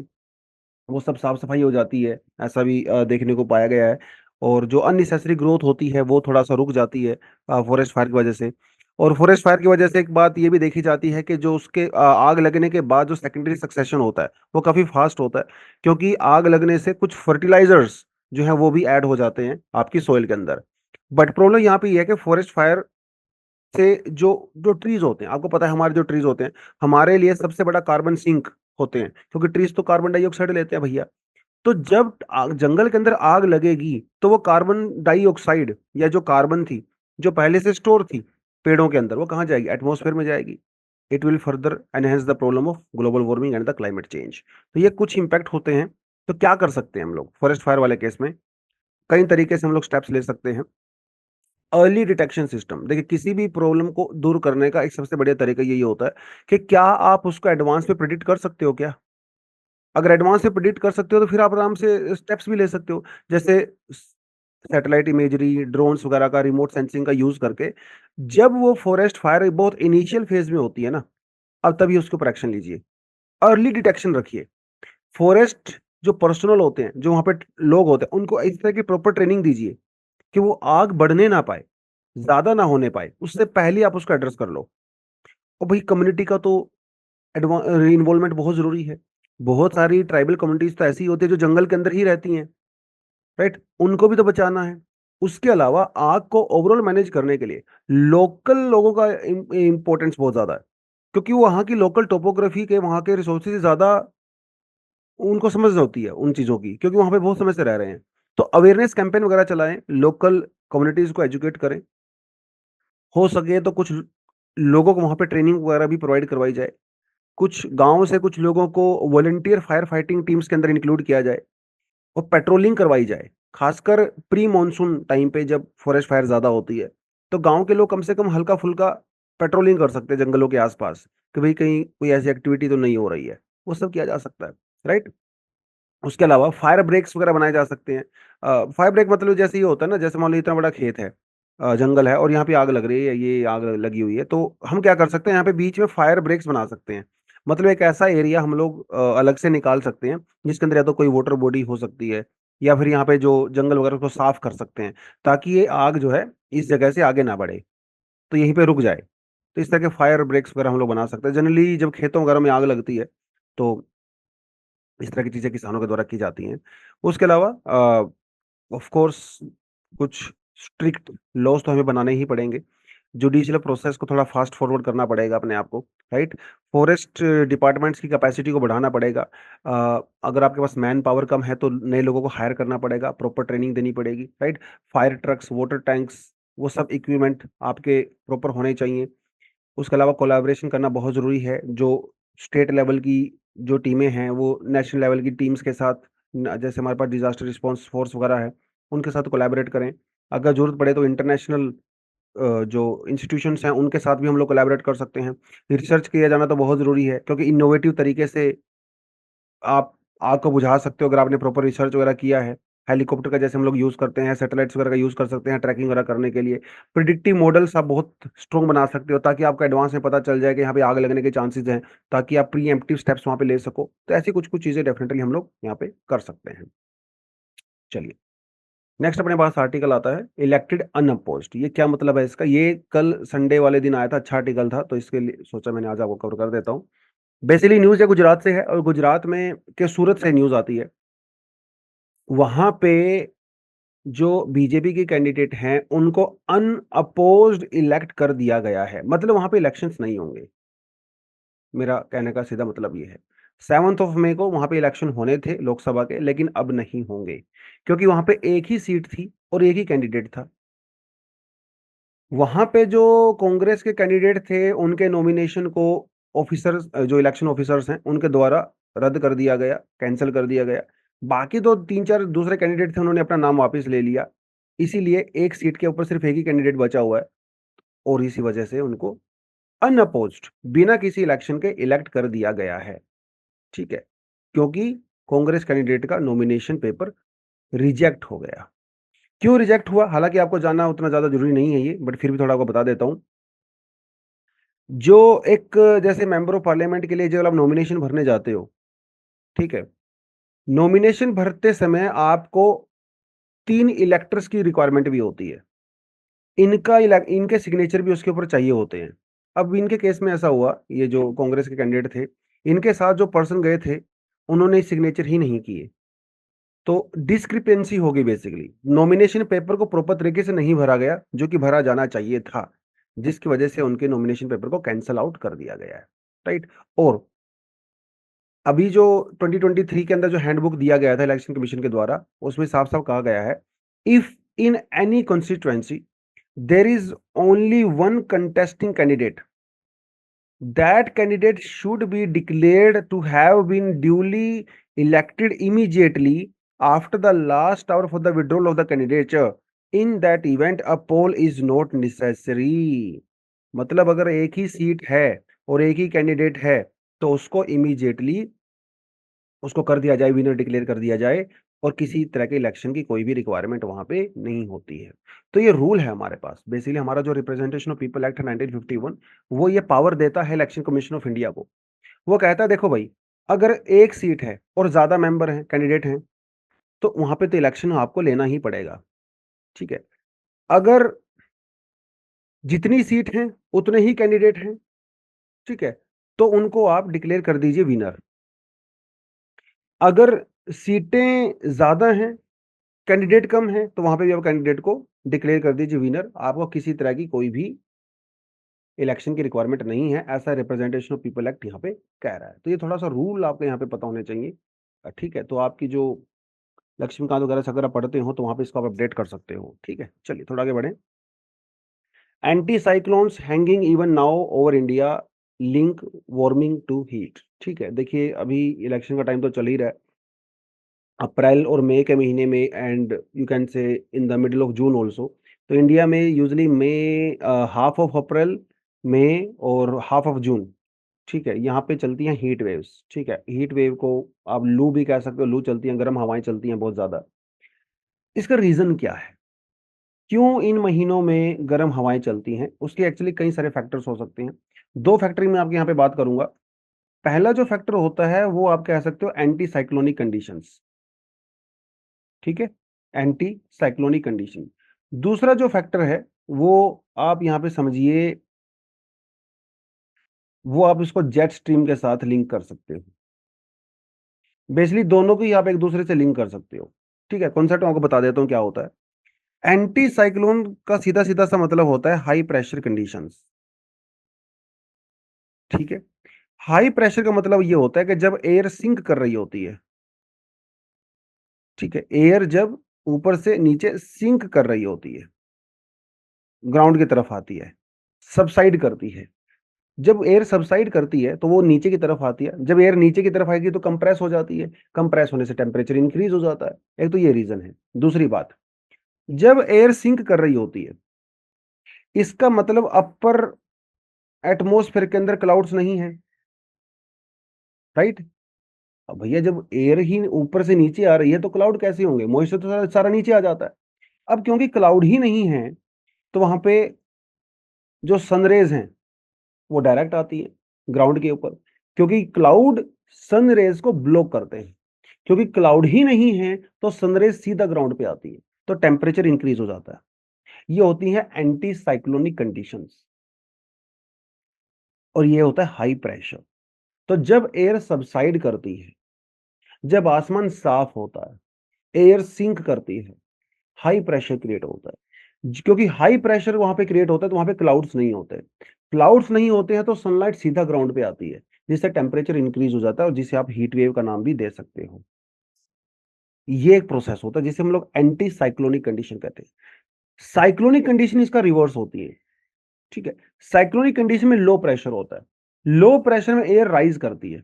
वो सब साफ सफाई हो जाती है, ऐसा भी देखने को पाया गया है। और जो अननेसेसरी ग्रोथ होती है वो थोड़ा सा रुक जाती है फॉरेस्ट फायर की वजह से। और फॉरेस्ट फायर की वजह से एक बात ये भी देखी जाती है कि जो उसके आग लगने के बाद जो सेकेंडरी सक्सेशन होता है वो काफी फास्ट होता है, क्योंकि आग लगने से कुछ फर्टिलाइजर्स जो है वो भी ऐड हो जाते हैं आपकी सोइल के अंदर। बट प्रॉब्लम यहाँ पे ये है कि फॉरेस्ट फायर से जो जो ट्रीज होते हैं, आपको पता है हमारे जो ट्रीज होते हैं हमारे लिए सबसे बड़ा कार्बन सिंक होते हैं, क्योंकि ट्रीज तो कार्बन डाइऑक्साइड लेते हैं भैया। तो जब जंगल के अंदर आग लगेगी तो वो कार्बन डाइऑक्साइड या जो कार्बन थी जो पहले से स्टोर थी पेड़ों के अंदर, वो कहाँ जाएगी? एटमॉस्फेयर में जाएगी। It will further enhance the problem of global warming and the climate change. तो ये कुछ इंपैक्ट होते हैं। तो क्या कर सकते हैं हम लोग फॉरेस्ट फायर वाले केस में? कई तरीके से हम लोग स्टेप्स ले सकते हैं। अर्ली डिटेक्शन सिस्टम, देखिए किसी भी प्रॉब्लम को दूर करने का एक सबसे बढ़िया तरीका यही होता है कि क्या आप उसको एडवांस में प्रिडिक्ट कर सकते हो क्या? अगर एडवांस में प्रिडिक्ट कर सकते हो तो फिर आप आराम से स्टेप्स भी ले सकते हो, जैसे सैटेलाइट इमेजरी, ड्रोन्स वगैरह का, रिमोट सेंसिंग का यूज करके जब वो फॉरेस्ट फायर बहुत इनिशियल फेज में होती है ना, अब तभी उसके ऊपर एक्शन लीजिए। अर्ली डिटेक्शन रखिए। फॉरेस्ट जो पर्सनल होते हैं, जो वहां पे लोग होते हैं, उनको इस तरह की प्रॉपर ट्रेनिंग दीजिए कि वो आग बढ़ने ना पाए, ज्यादा ना होने पाए, उससे पहले आप उसको एड्रेस कर लो। और भाई कम्युनिटी का तो इन्वॉल्वमेंट बहुत जरूरी है। बहुत सारी ट्राइबल कम्युनिटीज तो ऐसी होती है जो जंगल के अंदर ही रहती हैं, राइट? उनको भी तो बचाना है। उसके अलावा आग को ओवरऑल मैनेज करने के लिए लोकल लोगों का इंपॉर्टेंस बहुत ज्यादा है, क्योंकि वो वहाँ की लोकल टोपोग्राफी के, वहाँ के रिसोर्सेज से ज्यादा उनको समझ होती है उन चीजों की, क्योंकि वहाँ पे बहुत समय से रह रहे हैं। तो अवेयरनेस कैंपेन वगैरह चलाएं, लोकल कम्युनिटीज को एजुकेट करें, हो सके तो कुछ लोगों को वहाँ पे ट्रेनिंग वगैरह भी प्रोवाइड करवाई जाए, कुछ गाँव से कुछ लोगों को वॉलंटियर फायर फाइटिंग टीम्स के अंदर इंक्लूड किया जाए, और पेट्रोलिंग करवाई जाए, खासकर प्री मॉनसून टाइम पे जब फॉरेस्ट फायर ज्यादा होती है, तो गांव के लोग कम से कम हल्का फुल्का पेट्रोलिंग कर सकते हैं जंगलों के आसपास, कि भाई कहीं कोई ऐसी एक्टिविटी तो नहीं हो रही है। वो सब किया जा सकता है, राइट? उसके अलावा फायर ब्रेक्स वगैरह बनाए जा सकते हैं। फायर ब्रेक मतलब जैसे ये होता है ना, जैसे मान लो इतना बड़ा खेत है, जंगल है और यहाँ पे आग लग रही है, ये आग लगी हुई है, तो हम क्या कर सकते हैं, यहाँ पे बीच में फायर ब्रेक्स बना सकते हैं। मतलब एक ऐसा एरिया हम लोग अलग से निकाल सकते हैं, जिसके अंदर या तो कोई वाटर बॉडी हो सकती है, या फिर यहाँ पे जो जंगल वगैरह को साफ कर सकते हैं, ताकि ये आग जो है इस जगह से आगे ना बढ़े, तो यहीं पे रुक जाए। तो इस तरह के फायर ब्रेक्स वगैरह हम लोग बना सकते हैं। जनरली जब खेतों वगैरह में आग लगती है तो इस तरह की चीजें किसानों के द्वारा की जाती हैं। उसके अलावा ऑफ कोर्स कुछ स्ट्रिक्ट लॉज तो हमें बनाने ही पड़ेंगे। जुडिशियल प्रोसेस को थोड़ा फास्ट फॉरवर्ड करना पड़ेगा अपने आप को, राइट? फॉरेस्ट डिपार्टमेंट्स की कैपेसिटी को बढ़ाना पड़ेगा। अगर आपके पास मैन पावर कम है तो नए लोगों को हायर करना पड़ेगा, प्रॉपर ट्रेनिंग देनी पड़ेगी, right? Fire trucks, water tanks वो सब इक्विपमेंट आपके प्रॉपर होने चाहिए। उसके अलावा कोलैबोरेशन करना बहुत ज़रूरी है। जो स्टेट लेवल की जो टीमें हैं, वो नेशनल लेवल की टीम्स के साथ जैसे हमारे पास डिज़ास्टर रिस्पॉन्स फोर्स वगैरह है, उनके साथ कोलैबोरेट करें। अगर ज़रूरत पड़े तो इंटरनेशनल जो इंस्टीट्यूशंस हैं, उनके साथ भी हम लोग कोलैबोरेट कर सकते हैं। रिसर्च किया जाना तो बहुत ज़रूरी है, क्योंकि इनोवेटिव तरीके से आप आग को बुझा सकते हो अगर आपने प्रॉपर रिसर्च वगैरह किया है। हेलीकॉप्टर का जैसे हम लोग यूज़ करते हैं, सैटेलाइट्स वगैरह का यूज़ कर सकते हैं ट्रैकिंग वगैरह करने के लिए। प्रिडिक्टिव मॉडल्स आप बहुत स्ट्रॉन्ग बना सकते हो, ताकि आपको एडवांस में पता चल जाए कि यहाँ पे आग लगने के चांसेस हैं, ताकि आप प्रीएम्प्टिव स्टेप्स वहाँ पे ले सको। तो ऐसी कुछ-कुछ चीज़ें डेफिनिटली हम लोग यहाँ पे कर सकते हैं। चलिए, नेक्स्ट अपने पास आर्टिकल आता है इलेक्टेड अनअपोज्ड। ये क्या मतलब है इसका? ये कल संडे वाले दिन आया था, अच्छा आर्टिकल था, तो इसके लिए सोचा मैंने आज आपको कवर कर देता हूँ। बेसिकली न्यूज़ है गुजरात से है, और गुजरात में के सूरत से न्यूज़ आती है। वहाँ पे जो बीजेपी के कैंडिडेट हैं, उनको अनअपोज्ड इलेक्ट कर दिया गया है। मतलब वहाँ पे इलेक्शंस नहीं होंगे। मेरा कहने का सीधा मतलब ये है। 7th ऑफ मई को वहाँ पे इलेक्शन होने थे लोकसभा के, लेकिन अब नहीं होंगे, क्योंकि वहाँ पे एक ही सीट थी और एक ही कैंडिडेट था। वहाँ पे जो कांग्रेस के कैंडिडेट थे, उनके नॉमिनेशन को ऑफिसर्स जो इलेक्शन ऑफिसर्स हैं, उनके द्वारा रद्द कर दिया गया, कैंसल कर दिया गया। बाकी तो 3-4 दूसरे कैंडिडेट थे, उन्होंने अपना नाम वापस ले लिया। इसीलिए एक सीट के ऊपर सिर्फ एक ही कैंडिडेट बचा हुआ है, और इसी वजह से उनको अनअपोज्ड बिना किसी इलेक्शन के इलेक्ट कर दिया गया है। ठीक है? क्योंकि कांग्रेस कैंडिडेट का नॉमिनेशन पेपर रिजेक्ट हो गया। क्यों रिजेक्ट हुआ? हालाँकि आपको जानना उतना ज़्यादा ज़रूरी नहीं है ये, बट फिर भी थोड़ा आपको बता देता हूँ। जो एक जैसे मेंबर ऑफ पार्लियामेंट के लिए जब आप नॉमिनेशन भरने जाते हो, ठीक है? नॉमिनेशन भरते समय आपको 3 इलेक्टर्स की रिक्वायरमेंट भी होती है। इनके सिग्नेचर भी उसके ऊपर चाहिए होते हैं। अब इनके केस में ऐसा हुआ, ये जो कांग्रेस के कैंडिडेट थे, इनके साथ जो पर्सन गए थे, उन्होंने सिग्नेचर ही नहीं किए। तो डिस्क्रिपेंसी हो गई बेसिकली। नॉमिनेशन पेपर को प्रॉपर तरीके से नहीं भरा गया, जो कि भरा जाना चाहिए था, जिसकी वजह से उनके नॉमिनेशन पेपर को कैंसल आउट कर दिया गया है, राइट? और अभी जो 2023 के अंदर जो हैंडबुक दिया गया था इलेक्शन कमीशन के द्वारा, उसमें साफ-साफ कहा गया है, if in any constituency there is only one contesting candidate, that candidate should be declared to have been duly elected immediately after the last hour for the withdrawal of the candidature. In that event a poll is not necessary. मतलब अगर एक ही seat है और एक ही candidate है, तो उसको immediately उसको कर दिया जाए, विनर डिक्लेयर कर दिया जाए, और किसी तरह के इलेक्शन की कोई भी रिक्वायरमेंट वहाँ पे नहीं होती है। तो ये रूल है हमारे पास। बेसिकली हमारा जो रिप्रेजेंटेशन ऑफ पीपल एक्ट है 1951, वो ये पावर देता है इलेक्शन कमीशन ऑफ इंडिया को। वो कहता है देखो भाई, अगर एक सीट है और ज़्यादा मेंबर हैं, कैंडिडेट हैं, तो वहाँ पे तो इलेक्शन आपको लेना ही पड़ेगा, ठीक है? अगर जितनी सीट हैं, उतने ही कैंडिडेट हैं, ठीक है? तो उनको आप डिक्लेयर कर दीजिए विनर। अगर सीटें ज़्यादा हैं, कैंडिडेट कम है, तो वहाँ पे भी आप कैंडिडेट को डिक्लेयर कर दीजिए विनर। आपको किसी तरह की कोई भी इलेक्शन की रिक्वायरमेंट नहीं है, ऐसा रिप्रेजेंटेशन ऑफ पीपल एक्ट यहाँ पे कह रहा है। तो ये थोड़ा-सा रूल आपको यहाँ पे पता होने चाहिए। ठीक है? तो आपकी जो लक्ष्मीकांत वगैरह से अगर आप पढ़ते हो, तो वहाँ पे इसको आप अपडेट कर सकते हो। ठीक है? चलिए थोड़ा आगे बढ़ें। Anticyclones hanging even now over India link warming to heat. ठीक है? देखिए अभी इलेक्शन का टाइम तो चल ही रहा है। अप्रैल और मई के महीने में, and you can say in the middle of June also. तो इंडिया में यूजुअली मई, हाफ ऑफ अप्रैल, मई और हाफ ऑफ जून, ठीक है, यहाँ पे चलती हैं हीट वेव्स। ठीक है, हीट वेव को आप लू भी कह सकते हो। लू चलती हैं, गर्म हवाएं चलती हैं बहुत ज़्यादा। इसका रीज़न क्या है? क्यों इन महीनों में गर्म हवाएं चलती हैं? उसके एक्चुअली कई सारे फैक्टर्स हो सकते हैं। दो फैक्टर की मैं आपके यहाँ पे बात करूंगा। पहला जो फैक्टर होता है, वो आप कह सकते हो एंटी साइक्लोनिक कंडीशंस। ठीक है, एंटी साइक्लोनिक कंडीशन। दूसरा जो फैक्टर है, वो आप यहाँ पे समझिए, वो आप इसको जेट स्ट्रीम के साथ लिंक कर सकते हो। बेसिकली दोनों को ही आप एक दूसरे से लिंक कर सकते हो। ठीक है, कॉन्सेप्ट मैं आपको बता देता हूँ क्या होता है। एंटी साइक्लोन का सीधा सीधा सा मतलब होता है हाई प्रेशर कंडीशंस। ठीक है, हाई प्रेशर का मतलब ये होता है कि जब एयर सिंक कर रही होती है, ठीक है, एयर जब ऊपर से नीचे सिंक कर रही होती है, ग्राउंड की तरफ आती है, सबसाइड करती है। जब एयर सबसाइड करती है तो वो नीचे की तरफ आती है, जब एयर नीचे की तरफ आएगी तो कंप्रेस हो जाती है, कंप्रेस होने से टेम्परेचर इंक्रीज हो जाता है। एक तो ये रीजन है। दूसरी बात, जब एयर सिंक कर रही होती है, इसका मतलब अपर एटमॉस्फेयर के अंदर क्लाउड्स नहीं है, राइट। अब भैया जब एयर ही ऊपर से नीचे आ रही है तो क्लाउड कैसे होंगे, मॉइस्चर तो सारा नीचे आ जाता है। अब क्योंकि क्लाउड ही नहीं है तो वहां पे जो सनरेज हैं वो डायरेक्ट आती है ग्राउंड के ऊपर, क्योंकि क्लाउड सनरेज को ब्लॉक करते हैं। क्योंकि क्लाउड ही नहीं है तो सनरेज सीधा ग्राउंड पे आती है, तो टेम्परेचर इंक्रीज हो जाता है। ये होती है एंटी साइक्लोनिक कंडीशंस, और ये होता है हाई प्रेशर। तो जब एयर सबसाइड करती है, जब आसमान साफ होता है, एयर सिंक करती है, हाई प्रेशर क्रिएट होता है। क्योंकि हाई प्रेशर वहां पे क्रिएट होता है तो वहां पे क्लाउड्स नहीं होते। क्लाउड्स नहीं होते हैं तो सनलाइट सीधा ग्राउंड पे आती है, जिससे टेम्परेचर इंक्रीज हो जाता है, और जिसे आप हीट वेव का नाम भी दे सकते हो। ये एक प्रोसेस होता है जिसे हम लोग एंटी साइक्लोनिक कंडीशन कहते हैं। साइक्लोनिक कंडीशन इसका रिवर्स होती है, ठीक है। साइक्लोनिक कंडीशन में लो प्रेशर होता है, लो प्रेशर में एयर राइज करती है,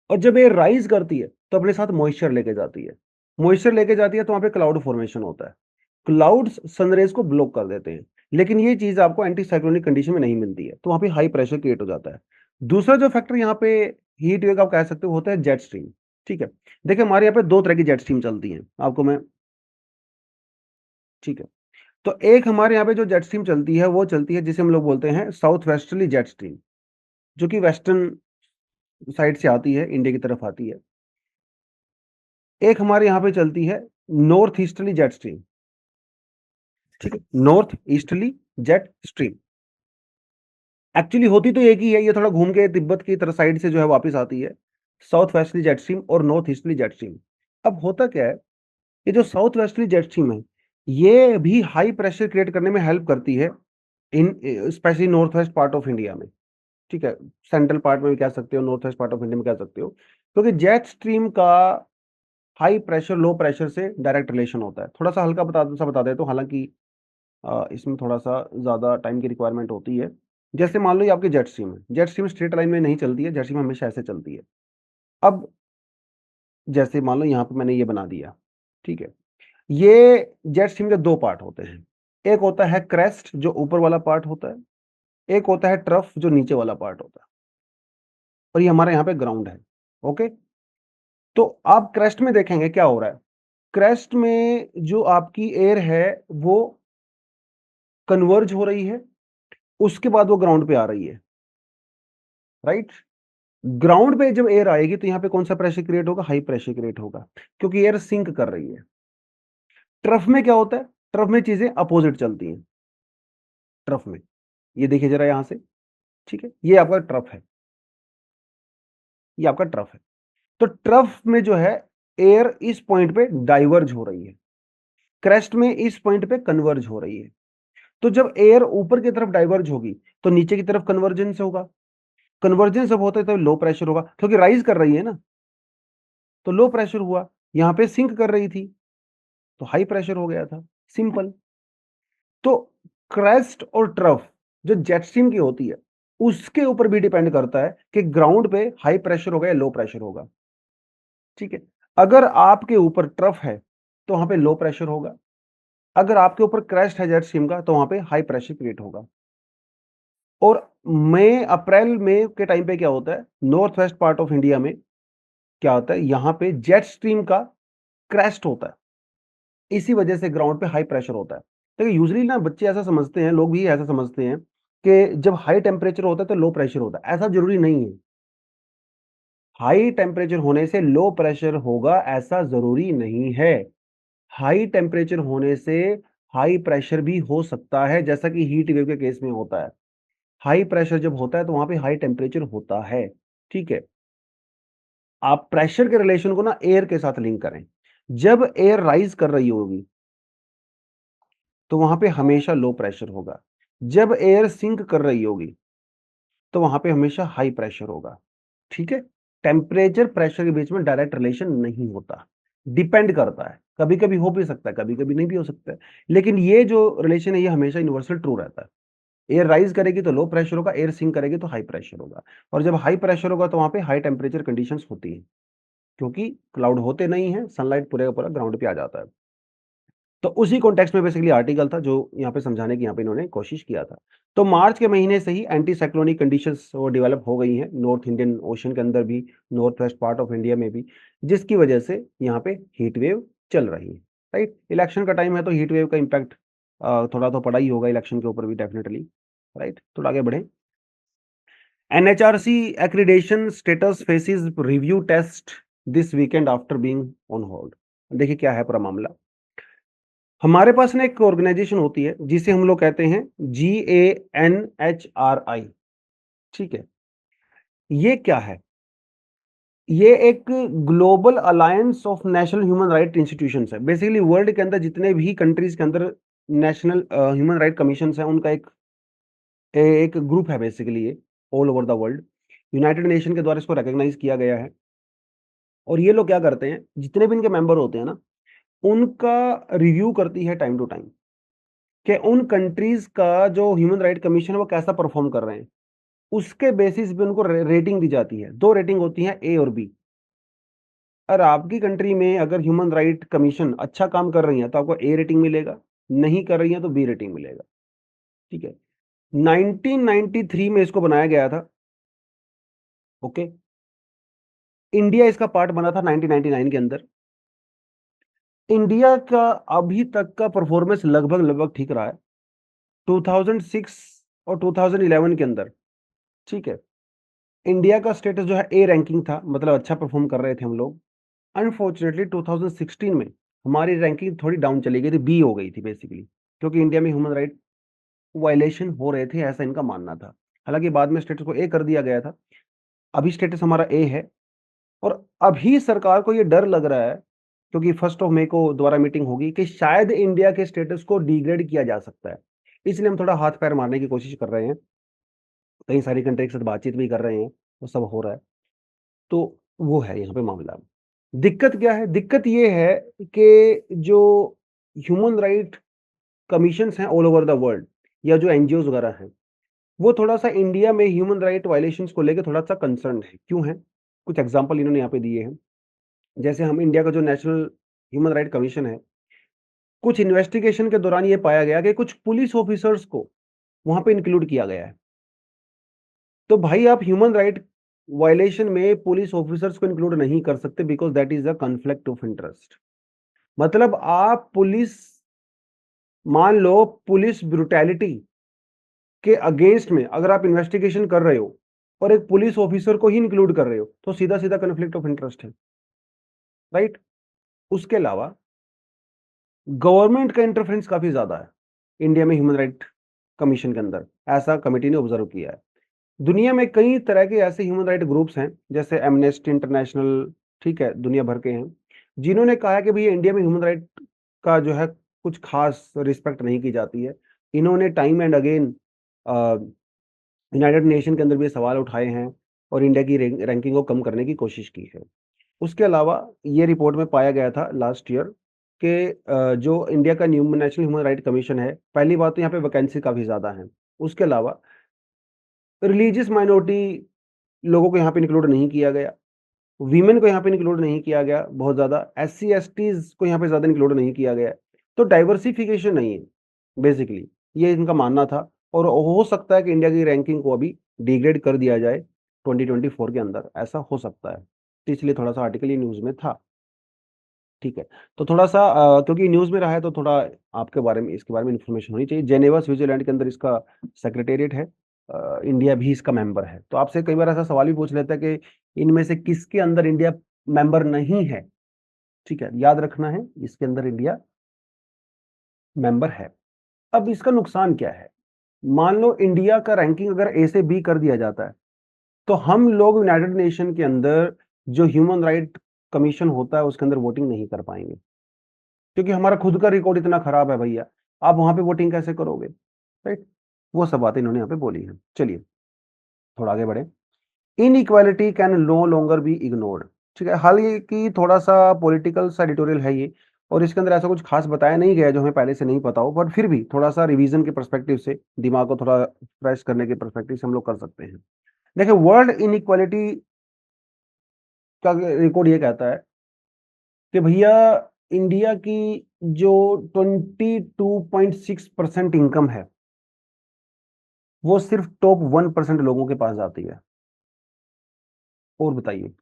और जब एयर राइज करती है तो अपने साथ मॉइस्चर लेके जाती है। मॉइस्चर लेके जाती है तो वहां पे क्लाउड फॉर्मेशन होता है। क्लाउड्स सनरेज को ब्लॉक कर देते हैं, लेकिन ये चीज आपको एंटी साइक्लोनिक कंडीशन में नहीं मिलती है, तो वहां पे हाई प्रेशर क्रिएट हो जाता है। दूसरा जो फैक्टर यहाँ पे हीट वेव आप कह सकते हो होता है जेट स्ट्रीम, ठीक है। देखिए हमारे यहाँ पे दो तरह की जेट स्ट्रीम चलती है, आपको मैं, ठीक है। तो एक हमारे यहाँ पे जो जेट स्ट्रीम चलती है वो चलती है जिसे हम लोग बोलते हैं साउथ वेस्टर्ली जेट स्ट्रीम, जो कि वेस्टर्न साइड से आती है, इंडिया की तरफ आती है। एक हमारे यहाँ पे चलती है नॉर्थ ईस्टर्ली जेट स्ट्रीम, ठीक है, north easterly jet stream. Actually होती तो एक ही है, ये थोड़ा घूम के तिब्बत की तरफ साइड से जो है वापस आती है, साउथ वेस्टर्ली जेट स्ट्रीम और नॉर्थ ईस्टर्ली जेट स्ट्रीम। अब होता क्या है, ये जो साउथ वेस्टर्ली जेट स्ट्रीम है, ये भी हाई प्रेशर क्रिएट करने में हेल्प करती है in specially north west part of India में, ठीक है। सेंट्रल पार्ट में भी कह सकते हो, north west part of India में कह सकते हो, क्योंकि जेट स्ट्रीम का हाई प्रेशर लो प्रेशर से डायरेक्ट रिलेशन होता है। थोड़ा सा हल्का बता देता हूँ, हालांकि इसमें थोड़ा सा ज़्यादा टाइम की रिक्वायरमेंट होती है। जैसे मान लो ये आपकी जेट स्ट्रीम है, जेट स्ट्रीम स्ट्रेट लाइन में नहीं चलती है, जेट स्ट्रीम हमेशा ऐसे चलती है। अब जैसे मान लो यहाँ पे मैंने ये बना दिया, ठीक है। ये जेट स्ट्रीम के दो पार्ट होते हैं, एक होता है क्रेस्ट जो ऊपर वाला पार्ट होता है, एक होता है ट्रफ जो नीचे वाला पार्ट होता है, और ये हमारे यहाँ पे ग्राउंड है, ओके। तो आप क्रेस्ट में देखेंगे क्या हो रहा है, क्रेस्ट में जो आपकी एयर है वो कन्वर्ज हो रही है, उसके बाद वो ग्राउंड पे आ रही है, राइट। ग्राउंड पे जब एयर आएगी तो यहाँ पे कौन सा प्रेशर क्रिएट होगा, हाई प्रेशर क्रिएट होगा, क्योंकि एयर सिंक कर रही है। ट्रफ में क्या होता है, ट्रफ में चीजें अपोजिट चलती हैं। ट्रफ में ये देखिए जरा यहां से, ठीक है, ये आपका ट्रफ है, ये आपका ट्रफ है। तो ट्रफ में जो है एयर इस पॉइंट पे डाइवर्ज हो रही है, क्रेस्ट में इस पॉइंट पे कन्वर्ज हो रही है। तो जब एयर ऊपर की तरफ डाइवर्ज होगी तो नीचे की तरफ कन्वर्जेंस होगा, कन्वर्जेंस जब होता है तो लो प्रेशर होगा, क्योंकि राइज कर रही है ना, तो लो प्रेशर हुआ। यहां पे सिंक कर रही थी तो हाई प्रेशर हो गया था, सिंपल। तो क्रेस्ट और ट्रफ जो जेट स्ट्रीम की होती है उसके ऊपर भी डिपेंड करता है कि ग्राउंड पे हाई प्रेशर होगा या लो प्रेशर होगा, ठीक है। अगर आपके ऊपर ट्रफ है तो वहां पे लो प्रेशर होगा, अगर आपके ऊपर क्रेस्ट है जेट स्ट्रीम का तो वहां पे हाई प्रेशर क्रिएट होगा। और मई अप्रैल मई के टाइम पे क्या होता है, north west part of India में क्या होता है, यहां पे जेट स्ट्रीम का क्रेस्ट होता है, इसी वजह से ग्राउंड पे हाई प्रेशर होता है। देखिए यूजली ना बच्चे ऐसा समझते हैं, लोग भी ऐसा समझते हैं कि जब हाई टेम्परेचर होता है तो लो प्रेशर होता है, ऐसा जरूरी नहीं है। हाई टेम्परेचर होने से लो प्रेशर होगा ऐसा जरूरी नहीं है। हाई टेम्परेचर होने से हाई प्रेशर भी हो सकता है, जैसा कि हीट वेव के केस में होता है। हाई प्रेशर जब होता है तो वहां पे हाई टेम्परेचर होता है, ठीक है। आप प्रेशर के रिलेशन को ना एयर के साथ लिंक करें। जब एयर राइज कर रही होगी तो वहां पे हमेशा लो प्रेशर होगा, जब एयर सिंक कर रही होगी तो वहां पे हमेशा हाई प्रेशर होगा, ठीक है। टेम्परेचर प्रेशर के बीच में डायरेक्ट रिलेशन नहीं होता, डिपेंड करता है। कभी कभी हो भी सकता है, कभी कभी नहीं भी हो सकता है, लेकिन ये जो रिलेशन है ये हमेशा यूनिवर्सल ट्रू रहता है। एयर राइज करेगी तो लो प्रेशर होगा, एयर सिंक करेगी तो हाई प्रेशर होगा, और जब हाई प्रेशर होगा तो वहां पे हाई टेम्परेचर कंडीशंस होती है, क्योंकि क्लाउड होते नहीं है, सनलाइट पूरे का पूरा ग्राउंड पे आ जाता है। तो उसी कॉन्टेक्स्ट में बेसिकली आर्टिकल था जो यहाँ पे समझाने की यहाँ पे इन्होंने कोशिश किया था। तो मार्च के महीने से ही एंटी साइक्लोनिक कंडीशंस वो डेवलप हो गई हैं नॉर्थ इंडियन ओशन के अंदर भी, north west part of India में भी, जिसकी वजह से यहाँ पे हीट वेव चल रही है। राइट, इलेक्शन का टाइम है तो हीट वेव का इम्पैक्ट थोड़ा तो पड़ा ही होगा इलेक्शन के ऊपर भी डेफिनेटली। राइट, थोड़ा आगे बढ़े। NHRC accreditation status faces review test this weekend after being on hold. देखिए क्या है पूरा मामला। हमारे पास ना एक ऑर्गेनाइजेशन होती है जिसे हम लोग कहते हैं GANHRI। ठीक है, ये क्या है? ये एक global alliance of national human right institutions है। बेसिकली वर्ल्ड के अंदर जितने भी कंट्रीज के अंदर नेशनल ह्यूमन राइट कमीशन है, उनका एक एक ग्रुप है बेसिकली, ये all over the world. United nation के द्वारा इसको रिकॉग्नाइज किया गया है। और ये लोग क्या करते हैं, जितने भी इनके मेंबर होते हैं ना, उनका रिव्यू करती है टाइम टू टाइम कि उन कंट्रीज का जो ह्यूमन राइट कमीशन है वो कैसा परफॉर्म कर रहे हैं। उसके बेसिस पे उनको रेटिंग दी जाती है। दो रेटिंग होती है, ए और बी। और आपकी कंट्री में अगर ह्यूमन राइट कमीशन अच्छा काम कर रही है तो आपको ए रेटिंग मिलेगा, नहीं कर रही है तो बी रेटिंग मिलेगा। ठीक है, 1993 में इसको बनाया गया था। ओके, इंडिया इसका पार्ट बना था 1999 के अंदर। इंडिया का अभी तक का परफॉर्मेंस लगभग लगभग ठीक रहा है। 2006 और 2011 के अंदर, ठीक है, इंडिया का स्टेटस जो है ए रैंकिंग था, मतलब अच्छा परफॉर्म कर रहे थे हम लोग। अनफॉर्चुनेटली 2016 में हमारी रैंकिंग थोड़ी डाउन चली गई थी, बी हो गई थी बेसिकली, क्योंकि इंडिया में ह्यूमन राइट वायलेशन हो रहे थे, ऐसा इनका मानना था। हालांकि बाद में स्टेटस को ए कर दिया गया था। अभी स्टेटस हमारा ए है। और अभी सरकार को ये डर लग रहा है, क्योंकि 1 मई को दोबारा मीटिंग होगी, कि शायद इंडिया के स्टेटस को डिग्रेड किया जा सकता है। इसलिए हम थोड़ा हाथ पैर मारने की कोशिश कर रहे हैं, कई सारी कंट्री के साथ बातचीत भी कर रहे हैं, वो सब हो रहा है। तो वो है यहाँ पे मामला। दिक्कत क्या है? दिक्कत ये है कि जो ह्यूमन राइट कमीशंस हैं ऑल ओवर द वर्ल्ड, या जो एनजीओ वगैरह हैं, वो थोड़ा सा इंडिया में ह्यूमन राइट वायलेशंस को लेकर थोड़ा सा कंसर्न है। क्यों है? कुछ एग्जांपल इन्होंने यहाँ पे दिए हैं। जैसे हम इंडिया का जो नेशनल ह्यूमन राइट कमीशन है, कुछ इन्वेस्टिगेशन के दौरान ये पाया गया कि कुछ पुलिस ऑफिसर्स को वहां पे इंक्लूड किया गया है। तो भाई आप ह्यूमन राइट वायलेशन में पुलिस ऑफिसर्स को इंक्लूड नहीं कर सकते, because that is a conflict of interest. मतलब आप पुलिस, मान लो पुलिस ब्रुटैलिटी के अगेंस्ट में अगर आप इन्वेस्टिगेशन कर रहे हो और एक पुलिस ऑफिसर को ही इंक्लूड कर रहे हो, तो सीधा सीधा कॉन्फ्लिक्ट ऑफ इंटरेस्ट है। राइट, उसके अलावा गवर्नमेंट का इंटरफेरेंस काफी ज्यादा है इंडिया में ह्यूमन राइट कमीशन के अंदर, ऐसा कमेटी ने ऑब्जर्व किया है। दुनिया में कई तरह के ऐसे ह्यूमन राइट ग्रुप्स हैं, जैसे एमनेस्टी इंटरनेशनल, ठीक है, दुनिया भर के हैं, जिन्होंने कहा है कि भैया इंडिया में ह्यूमन राइट का जो है कुछ खास रिस्पेक्ट नहीं की जाती है। इन्होंने time and again United nation के अंदर भी सवाल उठाए हैं और इंडिया की रैंकिंग को कम करने की कोशिश की है। उसके अलावा ये रिपोर्ट में पाया गया था लास्ट ईयर कि जो इंडिया का new national human right commission है, पहली बात तो यहाँ पे वैकेंसी काफ़ी ज़्यादा है। उसके अलावा रिलीजियस माइनॉरिटी लोगों को यहाँ पे इंक्लूड नहीं किया गया, वीमेन को यहाँ पे इंक्लूड नहीं किया गया बहुत ज़्यादा, SC STs को यहाँ पे ज़्यादा इंक्लूड नहीं किया गया। तो डाइवर्सिफिकेशन नहीं है बेसिकली, ये इनका मानना था। और हो सकता है कि इंडिया की रैंकिंग को अभी डिग्रेड कर दिया जाए 2024 के अंदर, ऐसा हो सकता है। तो इसलिए थोड़ा सा आर्टिकल ये न्यूज़ में था। ठीक है, तो थोड़ा सा क्योंकि न्यूज़ में रहा है तो थोड़ा आपके बारे में, इसके बारे में इन्फॉर्मेशन होनी चाहिए। जेनेवा स्विट्जरलैंड के अंदर इसका सेक्रेटेरिएट है। इंडिया भी इसका मेंबर है। तो आपसे कई बार ऐसा सवाल भी पूछ लेता है कि इनमें से किसके अंदर इंडिया मेंबर नहीं है। ठीक है, याद रखना है, इसके अंदर इंडिया मेंबर है। अब इसका नुकसान क्या है? मान लो इंडिया का रैंकिंग अगर ए से बी कर दिया जाता है, तो हम लोग यूनाइटेड नेशन के अंदर जो ह्यूमन राइट कमीशन होता है उसके अंदर वोटिंग नहीं कर पाएंगे, क्योंकि हमारा खुद का रिकॉर्ड इतना खराब है भैया। आप वहां पे वोटिंग कैसे करोगे? राइट, वो सब बातें इन्होंने यहाँ पे बोली है। चलिए थोड़ा आगे बढ़े। Inequality can no longer be ignored. ठीक है, हाल ये की थोड़ा सा पॉलिटिकल सा एडिटोरियल है ये, और इसके अंदर ऐसा कुछ खास बताया नहीं गया जो हमें पहले से नहीं पता हो, पर फिर भी थोड़ा सा रिवीजन के परस्पेक्टिव से, दिमाग को थोड़ा फ्रेश करने के परस्पेक्टिव से हम लोग कर सकते हैं। देखिए, वर्ल्ड इनइक्वालिटी का रिकॉर्ड ये कहता है कि भैया इंडिया की जो 22.6% इनकम है वो सिर्फ टॉप 1% लोगों के पास जाती है। और बताइए,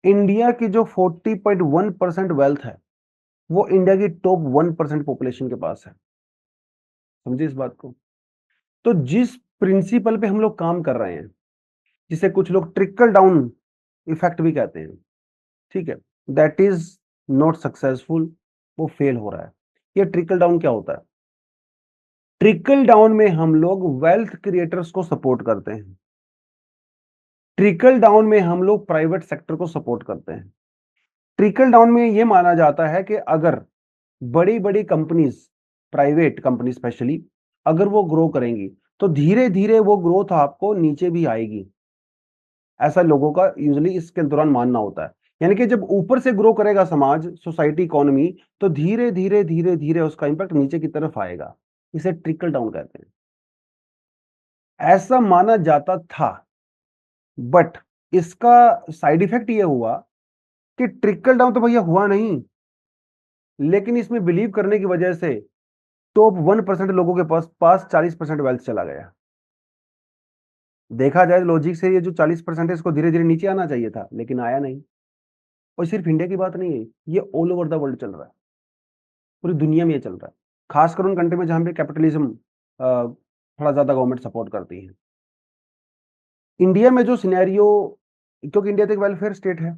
इंडिया की जो 40.1% वेल्थ है वो इंडिया की टॉप 1% पॉपुलेशन के पास है। समझिए इस बात को। तो जिस प्रिंसिपल पे हम लोग काम कर रहे हैं, जिसे कुछ लोग ट्रिकल डाउन इफेक्ट भी कहते हैं, ठीक है, दैट इज नॉट सक्सेसफुल, वो फेल हो रहा है। ये ट्रिकल डाउन क्या होता है? ट्रिकल डाउन में हम लोग वेल्थ क्रिएटर्स को सपोर्ट करते हैं। ट्रिकल डाउन में हम लोग प्राइवेट सेक्टर को सपोर्ट करते हैं। ट्रिकल डाउन में यह माना जाता है कि अगर बड़ी बड़ी कंपनीज, प्राइवेट कंपनी स्पेशली, अगर वो ग्रो करेंगी तो धीरे धीरे वो ग्रोथ आपको नीचे भी आएगी। ऐसा लोगों का यूजुअली इसके दौरान मानना होता है। यानी कि जब ऊपर से ग्रो करेगा समाज, सोसाइटी, इकोनॉमी, तो धीरे धीरे धीरे धीरे उसका इंपैक्ट नीचे की तरफ आएगा। इसे ट्रिकल डाउन कहते हैं। ऐसा माना जाता था, बट इसका साइड इफेक्ट ये हुआ कि ट्रिकल डाउन तो भैया हुआ नहीं, लेकिन इसमें बिलीव करने की वजह से टॉप 1% लोगों के पास 40% वेल्थ चला गया। देखा जाए लॉजिक से, ये जो 40% है इसको धीरे धीरे नीचे आना चाहिए था, लेकिन आया नहीं। और सिर्फ इंडिया की बात नहीं है, ये ऑल ओवर द वर्ल्ड चल रहा है, पूरी दुनिया में ये चल रहा है। खासकर उन कंट्री में जहां पे कैपिटलिज्म थोड़ा ज्यादा गवर्नमेंट सपोर्ट करती है। इंडिया में जो सिनेरियो, क्योंकि इंडिया तो एक वेलफेयर स्टेट है,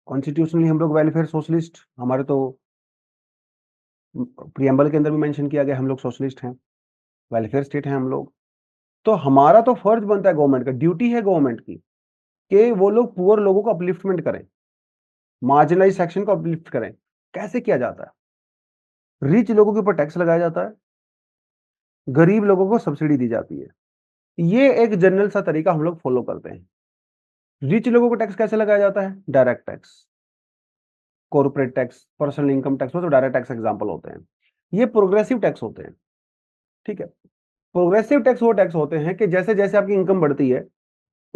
कॉन्स्टिट्यूशनली हम लोग वेलफेयर सोशलिस्ट, हमारे तो प्रियम्बल के अंदर भी मेंशन किया गया हम लोग सोशलिस्ट हैं, वेलफेयर स्टेट हैं हम लोग। तो हमारा तो फर्ज बनता है, गवर्नमेंट का ड्यूटी है गवर्नमेंट की, कि वो लोग पुअर लोगों को अपलिफ्टमेंट करें, मार्जिनलाइज सेक्शन को अपलिफ्ट करें। कैसे किया जाता है? रिच लोगों के ऊपर टैक्स लगाया जाता है, गरीब लोगों को सब्सिडी दी जाती है। ये एक जनरल सा तरीका हम लोग फॉलो करते हैं। रिच लोगों को टैक्स कैसे लगाया जाता है? Direct tax, corporate tax, personal income tax, वो तो डायरेक्ट टैक्स एग्जांपल होते हैं। ये प्रोग्रेसिव टैक्स होते हैं, ठीक है। प्रोग्रेसिव टैक्स वो टैक्स होते हैं कि जैसे जैसे आपकी इनकम बढ़ती है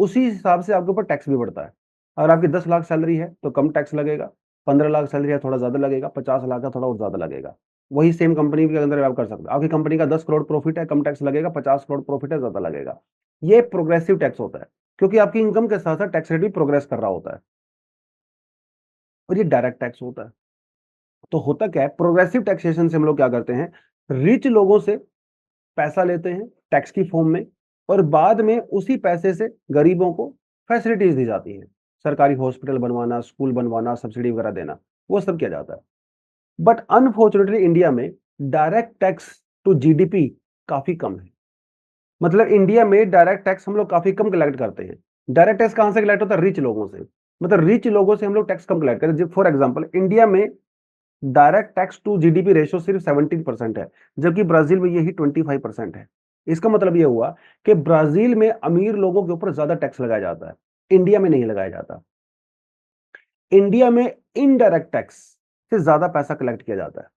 उसी हिसाब से आपके ऊपर टैक्स भी बढ़ता है। अगर आपकी 10 लाख सैलरी है तो कम टैक्स लगेगा, 15 लाख सैलरी है थोड़ा ज्यादा लगेगा, 50 लाख का थोड़ा और ज्यादा लगेगा। वही सेम कंपनी के अंदर आप कर सकते हो, आपकी कंपनी का 10 करोड़ प्रॉफिट है, कम टैक्स लगेगा, 50 करोड़ प्रॉफिट है, ज्यादा लगेगा। ये प्रोग्रेसिव टैक्स होता है, क्योंकि आपकी इनकम के साथ साथ टैक्स रेट भी प्रोग्रेस कर रहा होता है। और ये डायरेक्ट टैक्स होता है। तो होता क्या है, प्रोग्रेसिव टैक्सेशन से हम लोग क्या करते हैं, रिच लोगों से पैसा लेते हैं टैक्स की फॉर्म में, और बाद में उसी पैसे से गरीबों को फैसिलिटीज दी जाती हैं, सरकारी हॉस्पिटल बनवाना, स्कूल बनवाना, सब्सिडी वगैरह देना, वो सब किया जाता है। बट अनफॉर्चुनेटली इंडिया में डायरेक्ट टैक्स टू जीडीपी काफी कम है। मतलब इंडिया में डायरेक्ट टैक्स हम लोग काफी कम कलेक्ट करते हैं। डायरेक्ट टैक्स कहां से कलेक्ट होता है? रिच लोगों से। मतलब रिच लोगों से हम लोग टैक्स कम कलेक्ट करते हैं। फॉर एग्जाम्पल, इंडिया में direct tax to GDP ratio सिर्फ 17% है, जबकि ब्राजील में यही 25% है। इसका मतलब यह हुआ कि ब्राजील में अमीर लोगों के ऊपर ज्यादा टैक्स लगाया जाता है, इंडिया में नहीं लगाया जाता। इंडिया में इनडायरेक्ट टैक्स से ज्यादा पैसा कलेक्ट किया जाता है,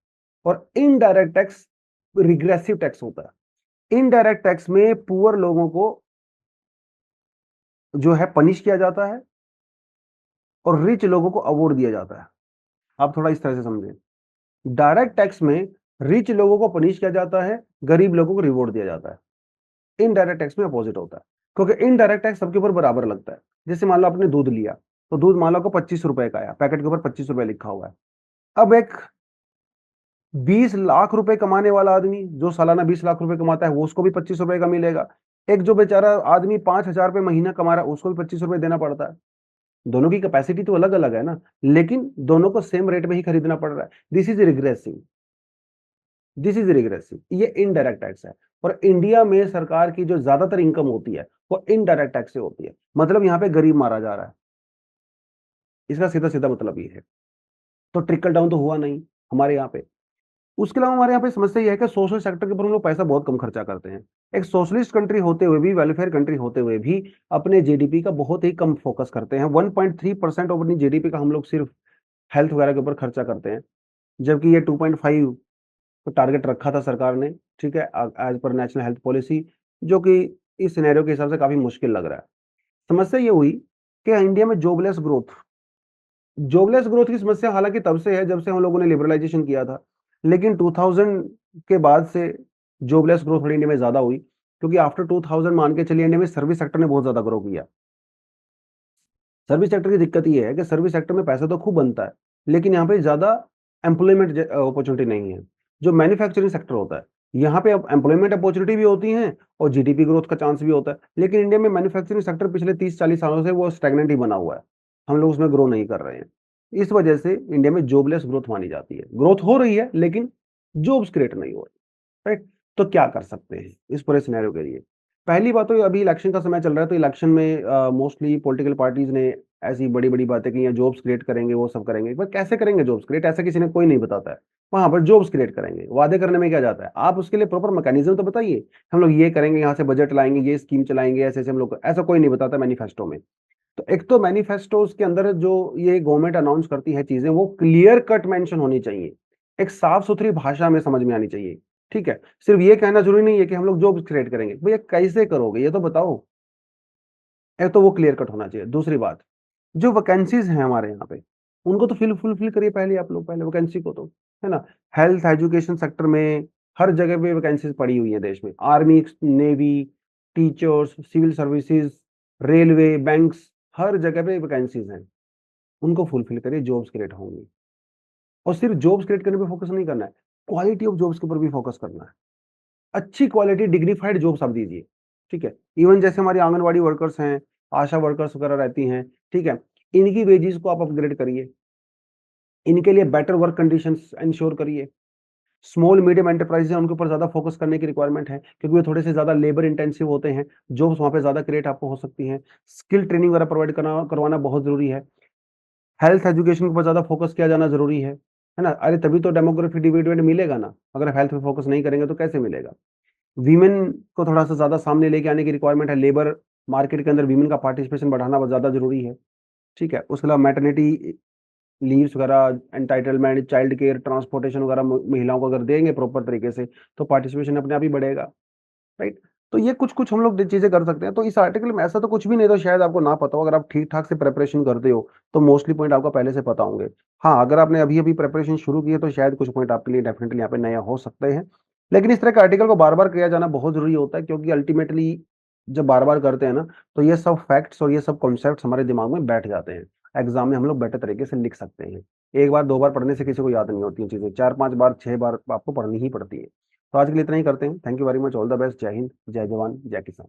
और इनडायरेक्ट टैक्स रिग्रेसिव टैक्स होता है। इनडायरेक्ट टैक्स में पुअर लोगों को जो है पनिश किया जाता है, और रिच लोगों को अवार्ड दिया जाता है। आप थोड़ा इस तरह से समझें, डायरेक्ट टैक्स में रिच लोगों को पनिश किया जाता है, गरीब लोगों को रिवॉर्ड दिया जाता है। इनडायरेक्ट टैक्स में अपोजिट होता है, क्योंकि इनडायरेक्ट टैक्स सबके ऊपर बराबर लगता है। जैसे मान लो आपने दूध लिया, तो दूध मान लो को 25 रुपए का आया, पैकेट के ऊपर 25 रुपए लिखा हुआ है। अब एक 20 लाख रुपए कमाने वाला आदमी जो सालाना 20 लाख रुपए कमाता है, वो उसको भी 25 रुपए का मिलेगा। एक जो बेचारा आदमी 5,000 रुपए महीना कमा रहा है, उसको भी 25 रुपए देना पड़ता है। दोनों की कैपेसिटी तो अलग अलग है ना, लेकिन दोनों को सेम रेट में ही खरीदना पड़ रहा है। This is regressive, this is regressive, ये इनडायरेक्ट टैक्स है। और इंडिया में सरकार की जो ज्यादातर इनकम होती है वो इनडायरेक्ट टैक्स से होती है। मतलब यहाँ पे गरीब मारा जा रहा है, इसका सीधा सीधा मतलब ये है। तो ट्रिकल डाउन तो हुआ नहीं हमारे यहाँ पे। उसके अलावा हमारे यहाँ पे समस्या यह है कि सोशल सेक्टर के ऊपर हम लोग पैसा बहुत कम खर्चा करते हैं। एक सोशलिस्ट कंट्री होते हुए भी, वेलफेयर कंट्री होते हुए भी, अपने जीडीपी का बहुत ही कम फोकस करते हैं। 1.3% ऑफ अपनी जीडीपी का हम लोग सिर्फ हेल्थ वगैरह के ऊपर खर्चा करते हैं। जबकि ये 2.5 को टारगेट रखा था सरकार ने, ठीक है, as per national health policy, जो कि इस सिनेरियो के हिसाब से काफी मुश्किल लग रहा है। समस्या ये हुई कि इंडिया में जॉबलेस ग्रोथ की समस्या हालांकि तब से है जब से हम लोगों ने लिबरलाइजेशन किया था, लेकिन 2000 के बाद से जॉबलेस ग्रोथ थोड़ी इंडिया में ज्यादा हुई, क्योंकि आफ्टर 2000 मान के चलिए इंडिया में सर्विस सेक्टर ने बहुत ज्यादा ग्रो किया। सर्विस सेक्टर की दिक्कत ये है कि सर्विस सेक्टर में पैसा तो खूब बनता है, लेकिन यहाँ पे ज्यादा एम्प्लॉयमेंट अपॉर्चुनिटी नहीं है। जो मैन्युफैक्चरिंग सेक्टर होता है, यहाँ पे अब एम्प्लॉयमेंट अपॉर्चुनिटी भी होती है और जीडीपी ग्रोथ का चांस भी होता है, लेकिन इंडिया में मैन्युफैक्चरिंग सेक्टर पिछले 30-40 सालों से वो स्टैग्नेंट ही बना हुआ है। हम लोग उसमें ग्रो नहीं कर रहे हैं। इस वजह से इंडिया में जॉबलेस ग्रोथ मानी जाती है। ग्रोथ हो रही है लेकिन जॉब्स क्रिएट नहीं हो रही। राइट। तो क्या कर सकते हैं इस पूरे सिनेरियो के लिए? पहली बात तो अभी इलेक्शन का समय चल रहा है, तो इलेक्शन में मोस्टली पॉलिटिकल पार्टीज ने ऐसी बड़ी बड़ी बातें की हैं, जॉब्स क्रिएट करेंगे, वो सब करेंगे, पर कैसे करेंगे जॉब्स क्रिएट, ऐसा किसी ने कोई नहीं बताता है। वहां पर जॉब्स क्रिएट करेंगे, वादे करने में क्या जाता है, आप उसके लिए प्रॉपर मैकेनिज्म तो बताइए। हम लोग ये करेंगे, यहाँ से बजट लाएंगे, ये स्कीम चलाएंगे, ऐसे ऐसे हम लोग, ऐसा कोई नहीं बताता मैनिफेस्टो में। तो एक तो मैनिफेस्टोज के अंदर जो ये गवर्नमेंट अनाउंस करती है चीजें, वो क्लियर कट मेंशन होनी चाहिए, एक साफ सुथरी भाषा में समझ में आनी चाहिए। ठीक है, सिर्फ ये कहना जरूरी नहीं है कि हम लोग जॉब क्रिएट करेंगे, भैया कैसे करोगे ये तो बताओ। एक तो वो क्लियर कट होना चाहिए। दूसरी बात, जो वैकेंसीज हैं हमारे यहाँ पे, उनको तो फुलफिल करिए पहले आप लोग, पहले वैकेंसी को तो, है ना। हेल्थ एजुकेशन सेक्टर में हर जगह पे वैकेंसीज पड़ी हुई है देश में, army, navy, teachers, civil services, railway, banks, हर जगह पे वैकेंसीज हैं। उनको फुलफिल करिए, जॉब्स क्रिएट होंगी। और सिर्फ जॉब्स क्रिएट करने पे फोकस नहीं करना है, क्वालिटी ऑफ जॉब्स के ऊपर भी फोकस करना है। अच्छी क्वालिटी डिग्निफाइड जॉब्स आप दीजिए। ठीक है, इवन जैसे हमारी आंगनवाड़ी वर्कर्स हैं, आशा वर्कर्स वगैरह रहती हैं, ठीक है, इनकी वेजेस को आप अपग्रेड करिए, इनके लिए बेटर वर्क कंडीशंस इंश्योर करिए। स्मॉल मीडियम एंटरप्राइज है, उनके ऊपर ज्यादा फोकस करने की रिक्वायरमेंट है, क्योंकि वो थोड़े से ज्यादा लेबर इंटेंसिव होते हैं, जॉब्स वहां पे ज्यादा क्रिएट आपको हो सकती हैं। स्किल ट्रेनिंग वगैरह प्रोवाइड करवाना बहुत जरूरी है। हेल्थ एजुकेशन के ऊपर ज्यादा फोकस किया जाना जरूरी है ना। अरे तभी तो डेमोग्राफी डिविडेंड मिलेगा ना, अगर हेल्थ पे फोकस नहीं करेंगे तो कैसे मिलेगा। वीमेन को थोड़ा सा ज्यादा सामने लेके आने की रिक्वायरमेंट है, लेबर मार्केट के अंदर वीमेन का पार्टिसिपेशन बढ़ाना बहुत ज्यादा जरूरी है। ठीक है, उसके अलावा मैटरनिटी लीव्स वगैरह, एंटाइटलमेंट, चाइल्ड केयर, ट्रांसपोर्टेशन वगैरह महिलाओं को अगर देंगे प्रॉपर तरीके से, तो पार्टिसिपेशन अपने आप ही बढ़ेगा। राइट। तो ये कुछ कुछ हम लोग चीजें कर सकते हैं। तो इस आर्टिकल में ऐसा तो कुछ भी नहीं, तो शायद आपको ना पता हो, अगर आप ठीक ठाक से प्रिपरेशन करते हो तो मोस्टली पॉइंट आपको पहले से पता होंगे। हाँ, अगर आपने अभी अभी प्रिपरेशन शुरू की है तो शायद कुछ पॉइंट आपके लिए डेफिनेटली यहाँ पे नया हो सकते हैं। लेकिन इस तरह के आर्टिकल को बार बार किया जाना बहुत जरूरी होता है, क्योंकि अल्टीमेटली जब बार बार करते हैं ना, तो ये सब फैक्ट्स और ये सब कॉन्सेप्ट्स हमारे दिमाग में बैठ जाते हैं। एग्जाम में हम लोग बेटर तरीके से लिख सकते हैं। एक बार दो बार पढ़ने से किसी को याद नहीं होती हैं चीजें, 4-5 बार 6 बार आपको पढ़नी ही पड़ती है। तो आज के लिए इतना ही करते हैं। Thank you very much, all the best, जय हिंद, जय जवान, जय किसान।